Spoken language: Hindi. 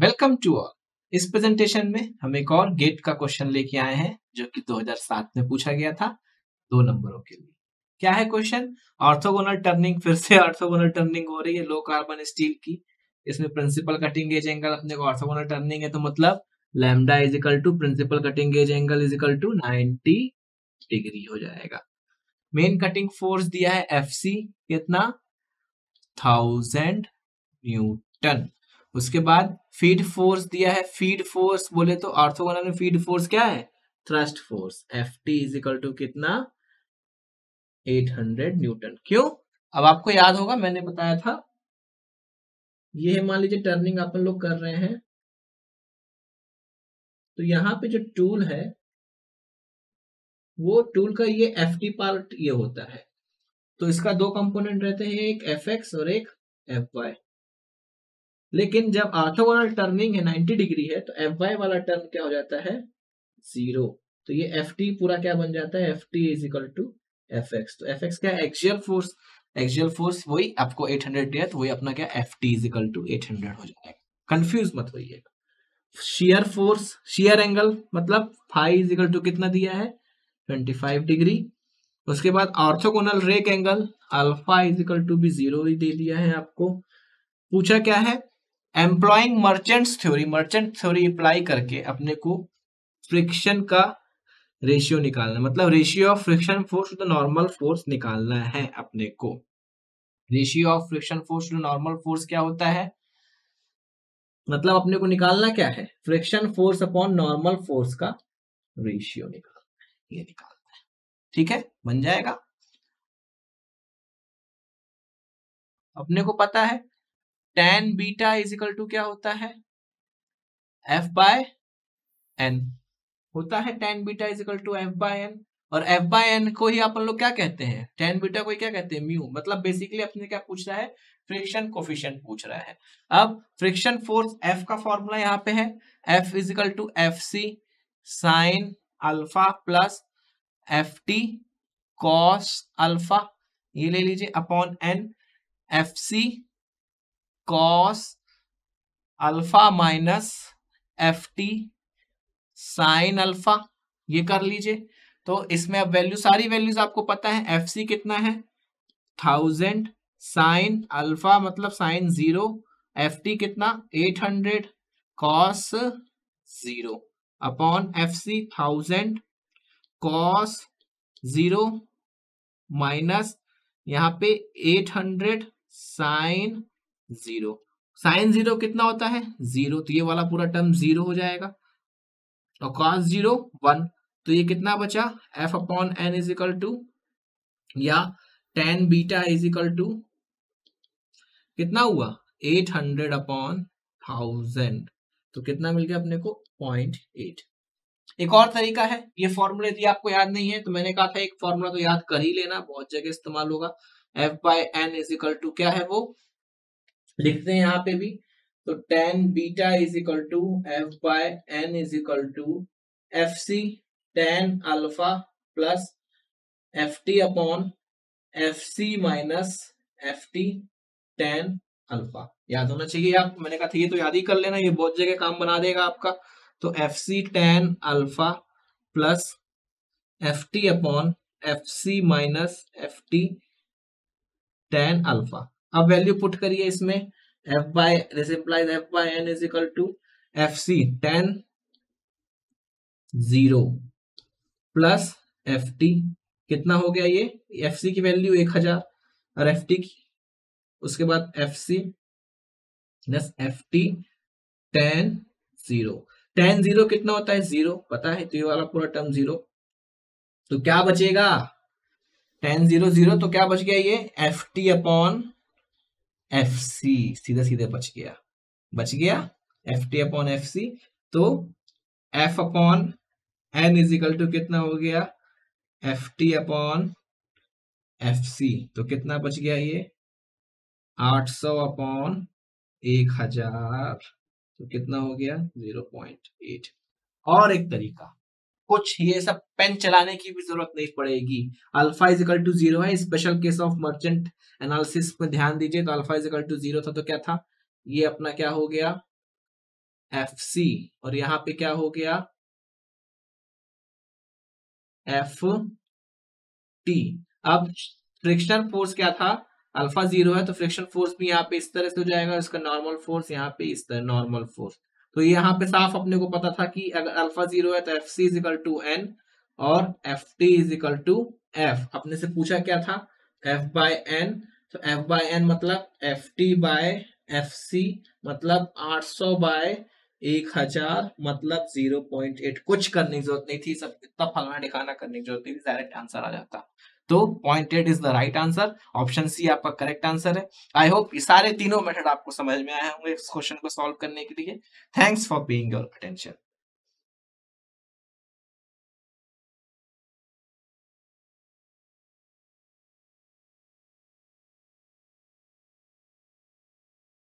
Welcome to all. इस प्रेजेंटेशन में हम एक और गेट का क्वेश्चन लेके आए हैं जो कि 2007 में पूछा गया था 2 नंबरों के लिए। क्या है क्वेश्चन? ऑर्थोगोनल टर्निंग, फिर से ऑर्थोगोनल टर्निंग हो रही है लो कार्बन स्टील की। इसमें प्रिंसिपल कटिंग एज एंगल अपने को ऑर्थोगोनल टर्निंग है तो मतलब lambda is equal to principal cutting edge angle is equal to 90 degree हो जाएगा। मेन कटिंग फोर्स दिया है एफसी, कितना? 1000 न्यूटन। उसके बाद फीड फोर्स दिया है, फीड फोर्स बोले तो ऑर्थोगोनल में फीड फोर्स क्या है? Thrust force. F T is equal to कितना? 800 न्यूटन। क्यों? अब आपको याद होगा मैंने बताया था, ये मान लीजिए टर्निंग अपन लोग कर रहे हैं तो यहाँ पे जो टूल है वो टूल का ये एफ टी पार्ट ये होता है, तो इसका दो कंपोनेंट रहते हैं, एक एफ एक्स और एक एफ वाई। लेकिन जब ऑर्थोगोनल टर्निंग है 90 डिग्री है तो एफ वाई वाला टर्न क्या हो जाता है? 0। तो ये एफ टी पूरा क्या बन जाता है? F T is equal to F X. तो एफ एक्स क्या है? Axial force. एक्सियल फोर्स वही आपको 800 दिया तो वही अपना क्या? F T is equal to 800 हो जाएगा। कंफ्यूज मत होइएगा। शियर फोर्स, शियर एंगल मतलब फाई इज इक्वल टू कितना दिया है? 25 डिग्री। उसके बाद orthogonal rake angle alpha is equal to भी 0 ही दे दिया है आपको। पूछा क्या है? एम्प्लॉइंग मर्चेंट थ्योरी अप्लाई करके अपने को फ्रिक्शन का रेशियो निकालना, मतलब ratio of friction force to the normal force निकालना है अपने को। Ratio of friction force to normal force क्या होता है? मतलब अपने को निकालना क्या है? Friction force upon normal force का रेशियो निकालना है, ये निकालना है। ठीक है, बन जाएगा। अपने को पता है tan beta is equal to क्या होता है? F बाय एन होता है। tan beta is equal to F by N, और F बाय एन को ही अपन लोग क्या कहते हैं? tan बीटा को ही क्या कहते हैं? म्यू। मतलब बेसिकली अपने क्या पूछ रहा है? फ्रिक्शन कोफिशिएंट पूछ रहा है। अब फ्रिक्शन फोर्स F का फॉर्मूला यहाँ पे है, F is equal to F C sine alpha plus F T cos alpha, ये ले लीजिए, upon N F C cos alpha minus F T sine alpha, ये कर लीजिए। तो इसमें अब वैल्यू, सारी वैल्यूज आपको पता है। एफ सी कितना है? 1000, साइन अल्फा मतलब साइन 0, एफ टी कितना? 800 cos 0 upon F C 1000 cos 0 minus यहाँ पे 800 साइन 0। साइन 0 कितना होता है? 0, तो ये वाला पूरा टर्म 0 हो जाएगा, और cos 0 1। तो ये कितना बचा? f upon N is equal to, या tan beta is equal to कितना हुआ? 800 अपॉन 1000। तो कितना मिल गया अपने को? 0.8। एक और तरीका है, ये फॉर्मूला यदि आपको याद नहीं है तो मैंने कहा था एक फॉर्मूला तो याद कर ही लेना, बहुत जगह इस्तेमाल होगा। f by N is equal to क्या है वो लिखते हैं यहाँ पे भी, तो tan beta is equal to f by N is equal to F C tan alpha plus F T upon F C minus F T tan alpha. याद होना चाहिए आपको, मैंने कहा था ये तो याद ही कर लेना, ये बहुत जगह काम बना देगा आपका। तो F C tan alpha plus F T upon F C minus F T tan alpha. अब वैल्यू पुट करिए इसमें, f by, this implies f by n is equal to F C tan 0 plus F T, कितना हो गया ये? एफ सी की वैल्यू 1000 और एफ टी की, उसके बाद F C plus F T tan 0। tan 0 कितना होता है? 0 पता है, तो ये वाला पूरा टर्म 0। तो क्या बचेगा? tan 0 0, तो क्या बच गया? ये F T upon F C, सीधा सीधे बच गया F T upon F C. तो F upon N is equal to कितना हो गया? F T upon F C. तो कितना बच गया ये? 800 अपॉन 1000, तो कितना हो गया? 0.8। और एक तरीका, कुछ ये सब पेन चलाने की भी जरूरत नहीं पड़ेगी। अल्फा इज इक्वल टू 0 है, special case of merchant analysis में ध्यान दीजिए। तो अल्फा इज इक्वल टू 0 था तो क्या था? ये अपना क्या हो गया? FC और यहाँ पे क्या हो गया FT। अब फ्रिक्शनल फोर्स क्या था, अल्फा 0 है तो फ्रिक्शन फोर्स भी यहाँ पे इस तरह से हो जाएगा, इसका नॉर्मल फोर्स यहाँ पे इस तरह नॉर्मल फोर्स। तो यहाँ पे साफ अपने को पता था कि अगर अल्फा 0 है तो FC is equal to N और FT is equal to F। अपने से पूछा क्या था, F बाय N, तो F बाय N मतलब FT बाय FC मतलब 800 बाय 1000 मतलब 0.8। कुछ करने की जरूरत नहीं थी, सब इतना फलना दिखाना करने की जरूरत नहीं थी, डायरेक्ट आंसर आ जाता। तो 0.8 is the right answer, option C आपका करेक्ट आंसर है। आई होप ये सारे तीनों मेथड आपको समझ में आए होंगे इस क्वेश्चन को सॉल्व करने के लिए। Thanks for being your attention.